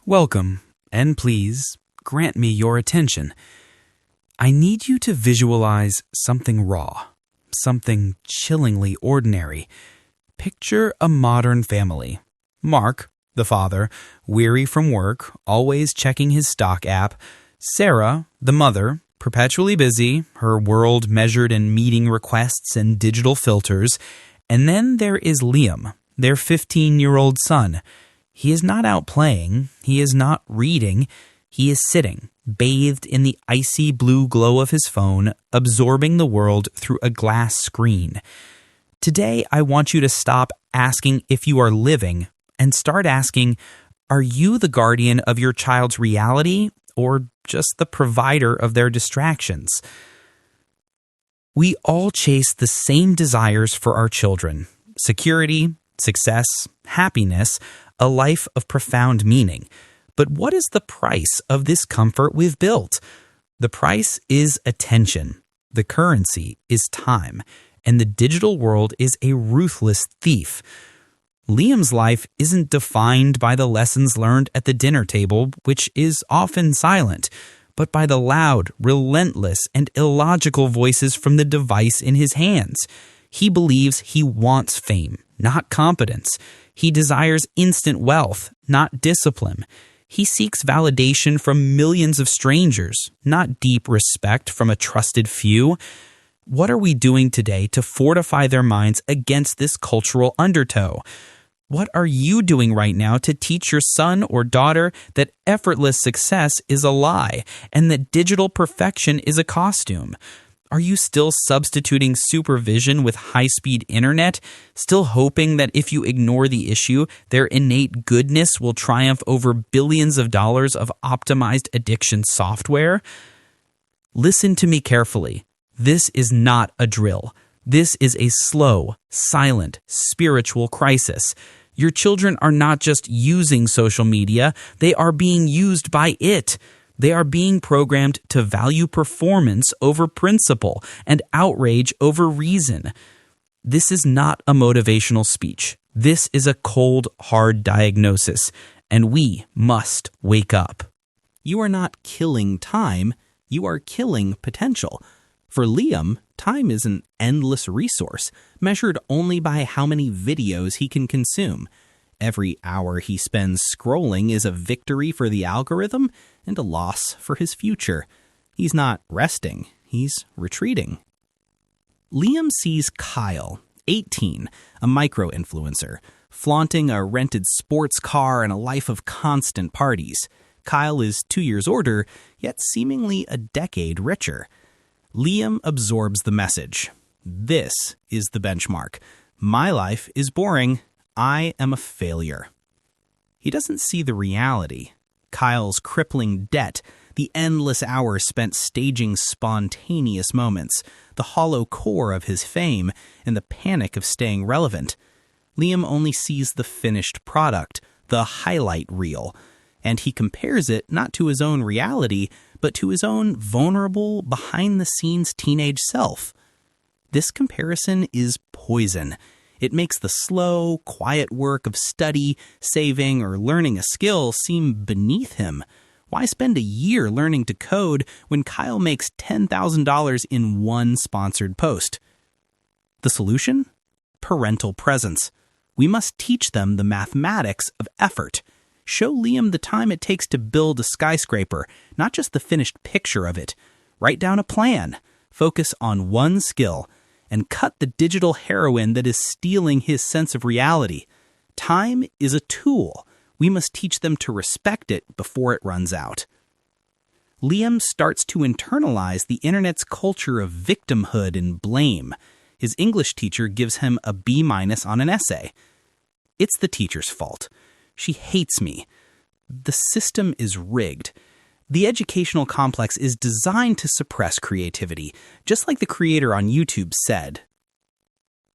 Welcome, and please grant me your attention. I need you to visualize something raw, something chillingly ordinary. Picture a modern family. Mark, the father, weary from work, always checking his stock app. Sarah, the mother, perpetually busy, her world measured in meeting requests and digital filters. And then there is Liam, their 15-year-old son. He is not out playing. He is not reading. He is sitting, bathed in the icy blue glow of his phone, absorbing the world through a glass screen. Today, I want you to stop asking if you are living and start asking, are you the guardian of your child's reality or just the provider of their distractions? We all chase the same desires for our children: security, success, happiness, a life of profound meaning. But what is the price of this comfort we've built? The price is attention. The currency is time. And the digital world is a ruthless thief. Liam's life isn't defined by the lessons learned at the dinner table, which is often silent, but by the loud, relentless, and illogical voices from the device in his hands. He believes he wants fame, not competence. He desires instant wealth, not discipline. He seeks validation from millions of strangers, not deep respect from a trusted few. What are we doing today to fortify their minds against this cultural undertow? What are you doing right now to teach your son or daughter that effortless success is a lie and that digital perfection is a costume? Are you still substituting supervision with high-speed internet, still hoping that if you ignore the issue, their innate goodness will triumph over billions of dollars of optimized addiction software? Listen to me carefully. This is not a drill. This is a slow, silent, spiritual crisis. Your children are not just using social media, they are being used by it. They are being programmed to value performance over principle and outrage over reason. This is not a motivational speech. This is a cold, hard diagnosis, and we must wake up. You are not killing time, you are killing potential. For Liam, time is an endless resource, measured only by how many videos he can consume. Every hour he spends scrolling is a victory for the algorithm and a loss for his future. He's not resting, he's retreating. Liam sees Kyle, 18, a micro-influencer, flaunting a rented sports car and a life of constant parties. Kyle is 2 years older, yet seemingly a decade richer. Liam absorbs the message. This is the benchmark. My life is boring. I am a failure. He doesn't see the reality. Kyle's crippling debt, the endless hours spent staging spontaneous moments, the hollow core of his fame, and the panic of staying relevant. Liam only sees the finished product, the highlight reel, and he compares it not to his own reality, but to his own vulnerable, behind-the-scenes teenage self. This comparison is poison. It makes the slow, quiet work of study, saving, or learning a skill seem beneath him. Why spend a year learning to code when Kyle makes $10,000 in one sponsored post? The solution? Parental presence. We must teach them the mathematics of effort. Show Liam the time it takes to build a skyscraper, not just the finished picture of it. Write down a plan, focus on one skill, and cut the digital heroin that is stealing his sense of reality. Time is a tool. We must teach them to respect it before it runs out. Liam starts to internalize the internet's culture of victimhood and blame. His English teacher gives him a B- on an essay. It's the teacher's fault. She hates me. The system is rigged. The educational complex is designed to suppress creativity, just like the creator on YouTube said.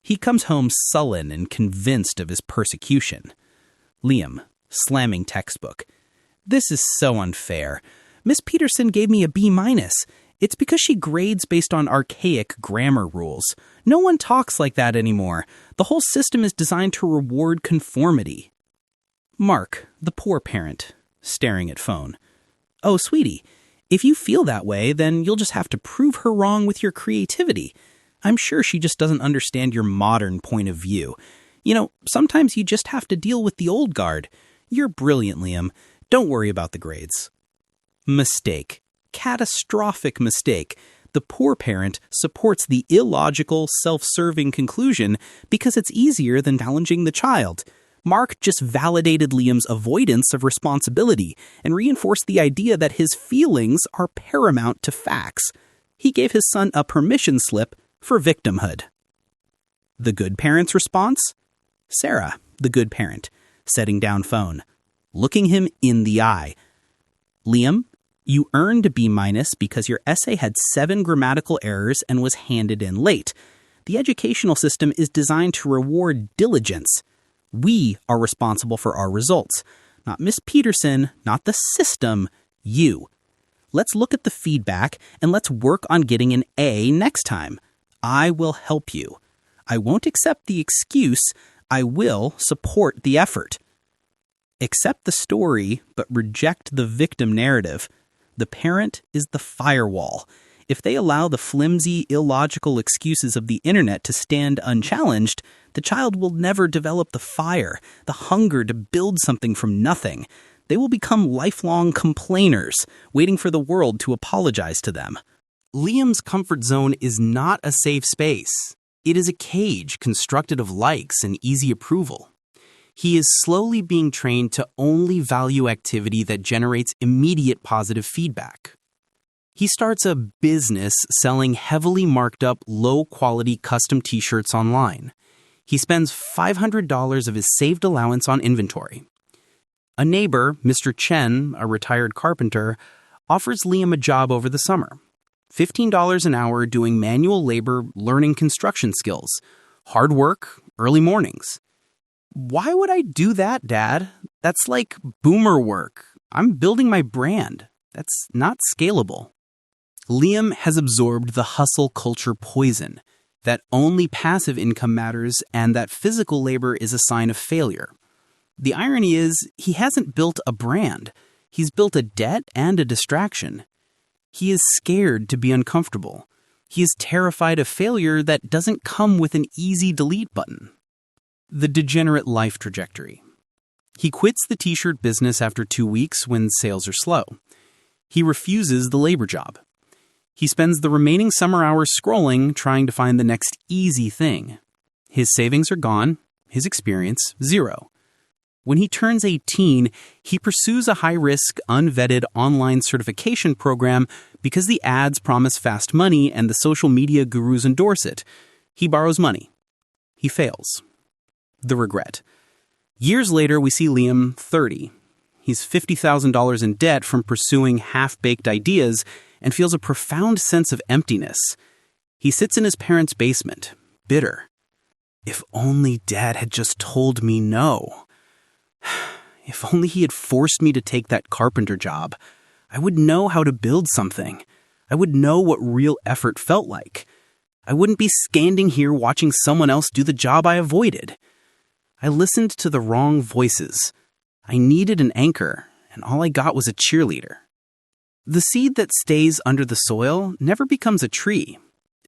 He comes home sullen and convinced of his persecution. Liam, slamming textbook. This is so unfair. Miss Peterson gave me a B-. It's because she grades based on archaic grammar rules. No one talks like that anymore. The whole system is designed to reward conformity. Mark, the poor parent, staring at phone. "Oh, sweetie, if you feel that way, then you'll just have to prove her wrong with your creativity. I'm sure she just doesn't understand your modern point of view. Sometimes you just have to deal with the old guard. You're brilliant, Liam. Don't worry about the grades." Mistake. Catastrophic mistake. The poor parent supports the illogical, self-serving conclusion because it's easier than challenging the child. Mark just validated Liam's avoidance of responsibility and reinforced the idea that his feelings are paramount to facts. He gave his son a permission slip for victimhood. The good parent's response? Sarah, the good parent, setting down phone, looking him in the eye. "Liam, you earned a B- because your essay had 7 grammatical errors and was handed in late. The educational system is designed to reward diligence. We are responsible for our results. Not Miss Peterson, not the system, you. Let's look at the feedback and let's work on getting an A next time. I will help you. I won't accept the excuse. I will support the effort." Accept the story, but reject the victim narrative. The parent is the firewall. If they allow the flimsy, illogical excuses of the internet to stand unchallenged, the child will never develop the fire, the hunger to build something from nothing. They will become lifelong complainers, waiting for the world to apologize to them. Liam's comfort zone is not a safe space. It is a cage constructed of likes and easy approval. He is slowly being trained to only value activity that generates immediate positive feedback. He starts a business selling heavily marked up, low-quality custom t-shirts online. He spends $500 of his saved allowance on inventory. A neighbor, Mr. Chen, a retired carpenter, offers Liam a job over the summer. $15 an hour doing manual labor, learning construction skills. Hard work, early mornings. "Why would I do that, Dad? That's like boomer work. I'm building my brand. That's not scalable." Liam has absorbed the hustle culture poison, that only passive income matters and that physical labor is a sign of failure. The irony is, he hasn't built a brand. He's built a debt and a distraction. He is scared to be uncomfortable. He is terrified of failure that doesn't come with an easy delete button. The degenerate life trajectory. He quits the t-shirt business after 2 weeks when sales are slow. He refuses the labor job. He spends the remaining summer hours scrolling, trying to find the next easy thing. His savings are gone, his experience, 0. When he turns 18, he pursues a high-risk, unvetted online certification program because the ads promise fast money and the social media gurus endorse it. He borrows money. He fails. The regret. Years later, we see Liam 30. He's $50,000 in debt from pursuing half-baked ideas and feels a profound sense of emptiness. He sits in his parents' basement, bitter. If only Dad had just told me no. If only he had forced me to take that carpenter job. I would know how to build something. I would know what real effort felt like. I wouldn't be standing here watching someone else do the job I avoided. I listened to the wrong voices. I needed an anchor, and all I got was a cheerleader. The seed that stays under the soil never becomes a tree.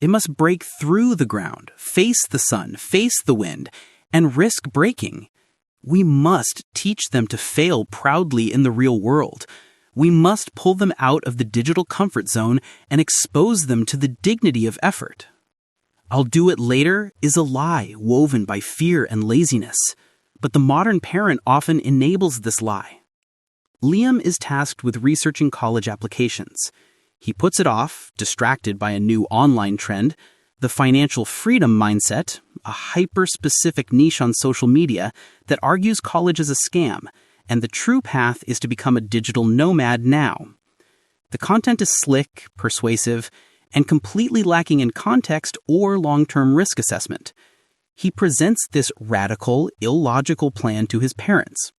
It must break through the ground, face the sun, face the wind, and risk breaking. We must teach them to fail proudly in the real world. We must pull them out of the digital comfort zone and expose them to the dignity of effort. "I'll do it later" is a lie woven by fear and laziness. But the modern parent often enables this lie. Liam is tasked with researching college applications. He puts it off, distracted by a new online trend, the financial freedom mindset, a hyper-specific niche on social media that argues college is a scam, and the true path is to become a digital nomad now. The content is slick, persuasive, and completely lacking in context or long-term risk assessment. He presents this radical, illogical plan to his parents.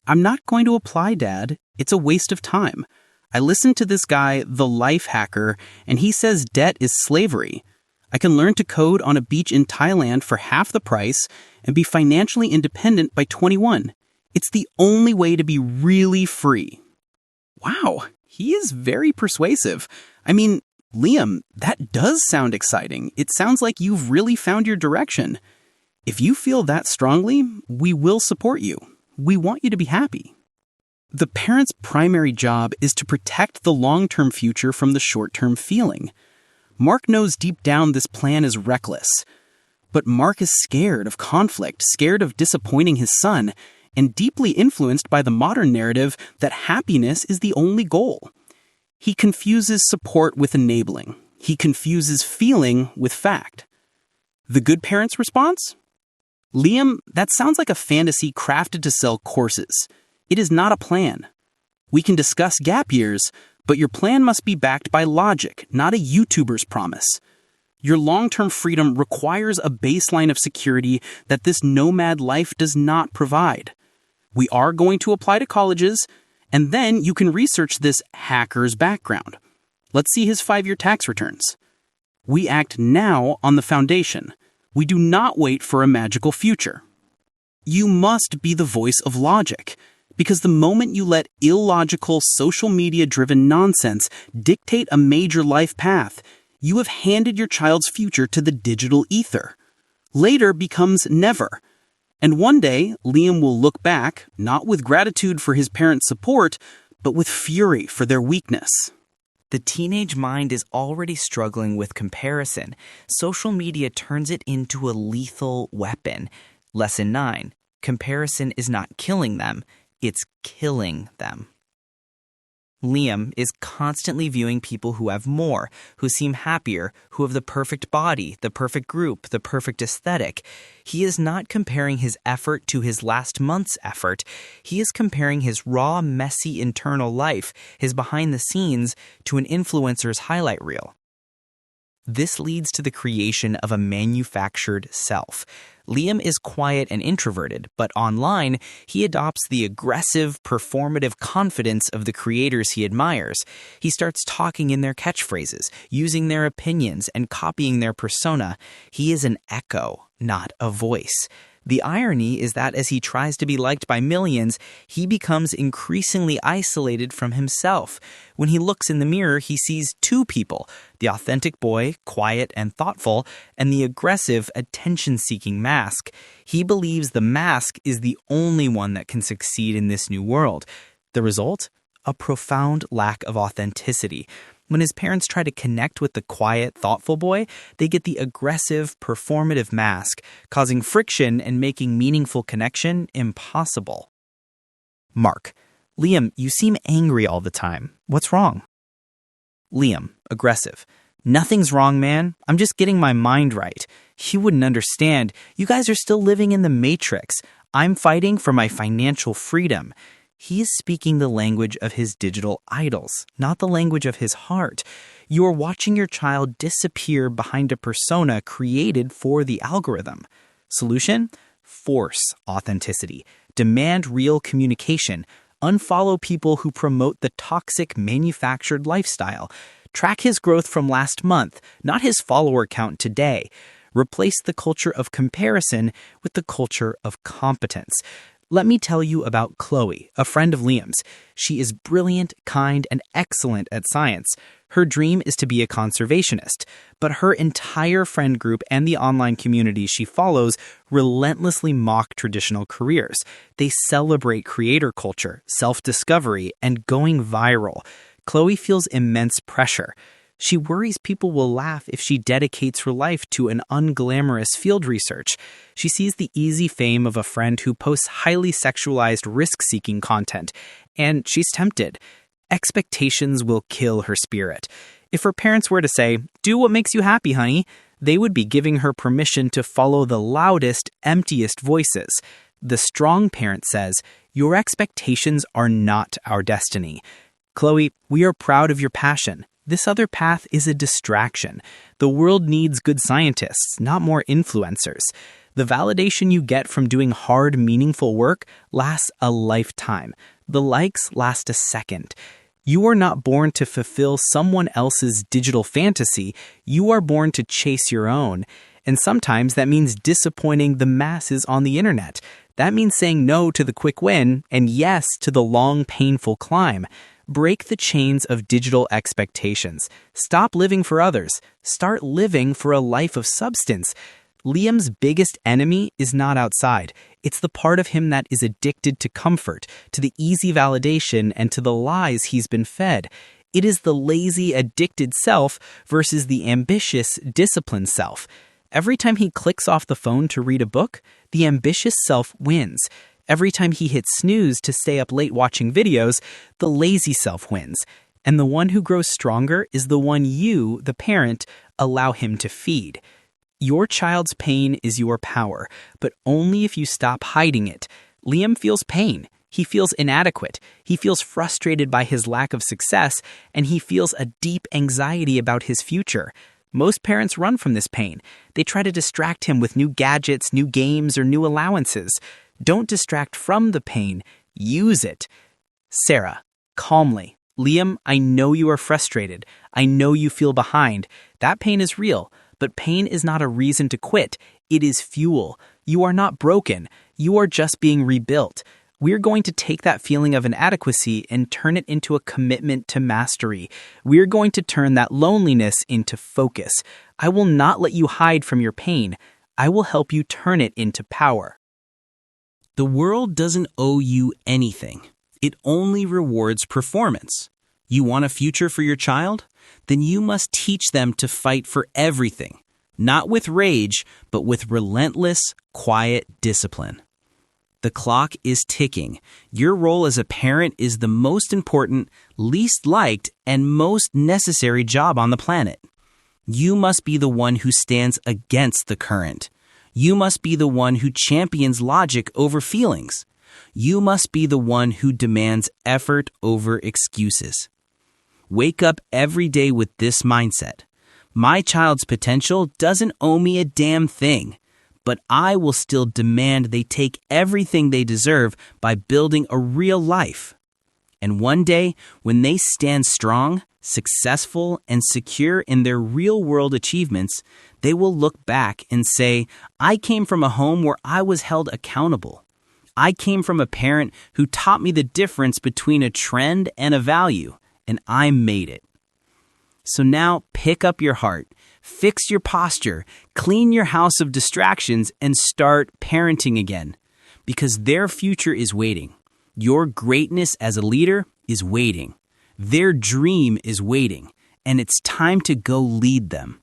"I'm not going to apply, Dad. It's a waste of time. I listened to this guy, the life hacker, and he says debt is slavery. I can learn to code on a beach in Thailand for half the price and be financially independent by 21. It's the only way to be really free. Wow, he is very persuasive. I mean, Liam, that does sound exciting. It sounds like you've really found your direction. If you feel that strongly, we will support you. We want you to be happy. The parent's primary job is to protect the long-term future from the short-term feeling. Mark knows deep down this plan is reckless. But Mark is scared of conflict, scared of disappointing his son, and deeply influenced by the modern narrative that happiness is the only goal. He confuses support with enabling. He confuses feeling with fact. The good parent's response? Liam, that sounds like a fantasy crafted to sell courses. It is not a plan. We can discuss gap years, but your plan must be backed by logic, not a YouTuber's promise. Your long-term freedom requires a baseline of security that this nomad life does not provide. We are going to apply to colleges, and then you can research this hacker's background. Let's see his 5-year tax returns. We act now on the foundation. We do not wait for a magical future. You must be the voice of logic, because the moment you let illogical, social media-driven nonsense dictate a major life path, you have handed your child's future to the digital ether. Later becomes never. And one day, Liam will look back, not with gratitude for his parents' support, but with fury for their weakness. The teenage mind is already struggling with comparison. Social media turns it into a lethal weapon. Lesson 9. Comparison is not killing them, it's killing them. Liam is constantly viewing people who have more, who seem happier, who have the perfect body, the perfect group, the perfect aesthetic. He is not comparing his effort to his last month's effort. He is comparing his raw, messy internal life, his behind the scenes, to an influencer's highlight reel. This leads to the creation of a manufactured self. Liam is quiet and introverted, but online, he adopts the aggressive, performative confidence of the creators he admires. He starts talking in their catchphrases, using their opinions, and copying their persona. He is an echo, not a voice. The irony is that as he tries to be liked by millions, he becomes increasingly isolated from himself. When he looks in the mirror, he sees two people, the authentic boy, quiet and thoughtful, and the aggressive, attention-seeking mask. He believes the mask is the only one that can succeed in this new world. The result? A profound lack of authenticity. When his parents try to connect with the quiet, thoughtful boy, they get the aggressive, performative mask, causing friction and making meaningful connection impossible. Mark: Liam, you seem angry all the time. What's wrong? Liam, aggressive: Nothing's wrong, man. I'm just getting my mind right. You wouldn't understand. You guys are still living in the Matrix. I'm fighting for my financial freedom. He is speaking the language of his digital idols, not the language of his heart. You are watching your child disappear behind a persona created for the algorithm. Solution? Force authenticity. Demand real communication. Unfollow people who promote the toxic manufactured lifestyle. Track his growth from last month, not his follower count today. Replace the culture of comparison with the culture of competence. Let me tell you about Chloe, a friend of Liam's. She is brilliant, kind, and excellent at science. Her dream is to be a conservationist, but her entire friend group and the online community she follows relentlessly mock traditional careers. They celebrate creator culture, self-discovery, and going viral. Chloe feels immense pressure. She worries people will laugh if she dedicates her life to an unglamorous field research. She sees the easy fame of a friend who posts highly sexualized risk-seeking content, and she's tempted. Expectations will kill her spirit. If her parents were to say, "Do what makes you happy, honey," they would be giving her permission to follow the loudest, emptiest voices. The strong parent says, "Your expectations are not our destiny." Chloe, we are proud of your passion. This other path is a distraction. The world needs good scientists, not more influencers. The validation you get from doing hard, meaningful work lasts a lifetime. The likes last a second. You are not born to fulfill someone else's digital fantasy. You are born to chase your own. And sometimes that means disappointing the masses on the internet. That means saying no to the quick win and yes to the long, painful climb. Break the chains of digital expectations. Stop living for others. Start living for a life of substance. Liam's biggest enemy is not outside. It's the part of him that is addicted to comfort, to the easy validation, and to the lies he's been fed. It is the lazy, addicted self versus the ambitious, disciplined self. Every time he clicks off the phone to read a book, the ambitious self wins. Every time he hits snooze to stay up late watching videos, the lazy self wins. And the one who grows stronger is the one you, the parent, allow him to feed. Your child's pain is your power, but only if you stop hiding it. Liam feels pain. He feels inadequate. He feels frustrated by his lack of success, and he feels a deep anxiety about his future. Most parents run from this pain. They try to distract him with new gadgets, new games, or new allowances. Don't distract from the pain. Use it. Sarah, calmly. Liam, I know you are frustrated. I know you feel behind. That pain is real, but pain is not a reason to quit. It is fuel. You are not broken. You are just being rebuilt. We're going to take that feeling of inadequacy and turn it into a commitment to mastery. We're going to turn that loneliness into focus. I will not let you hide from your pain. I will help you turn it into power. The world doesn't owe you anything. It only rewards performance. You want a future for your child? Then you must teach them to fight for everything, not with rage, but with relentless, quiet discipline. The clock is ticking. Your role as a parent is the most important, least liked, and most necessary job on the planet. You must be the one who stands against the current. You must be the one who champions logic over feelings. You must be the one who demands effort over excuses. Wake up every day with this mindset. My child's potential doesn't owe me a damn thing, but I will still demand they take everything they deserve by building a real life. And one day, when they stand strong, successful, and secure in their real-world achievements, they will look back and say, I came from a home where I was held accountable. I came from a parent who taught me the difference between a trend and a value, and I made it. So now pick up your heart, fix your posture, clean your house of distractions, and start parenting again. Because their future is waiting. Your greatness as a leader is waiting. Their dream is waiting, and it's time to go lead them.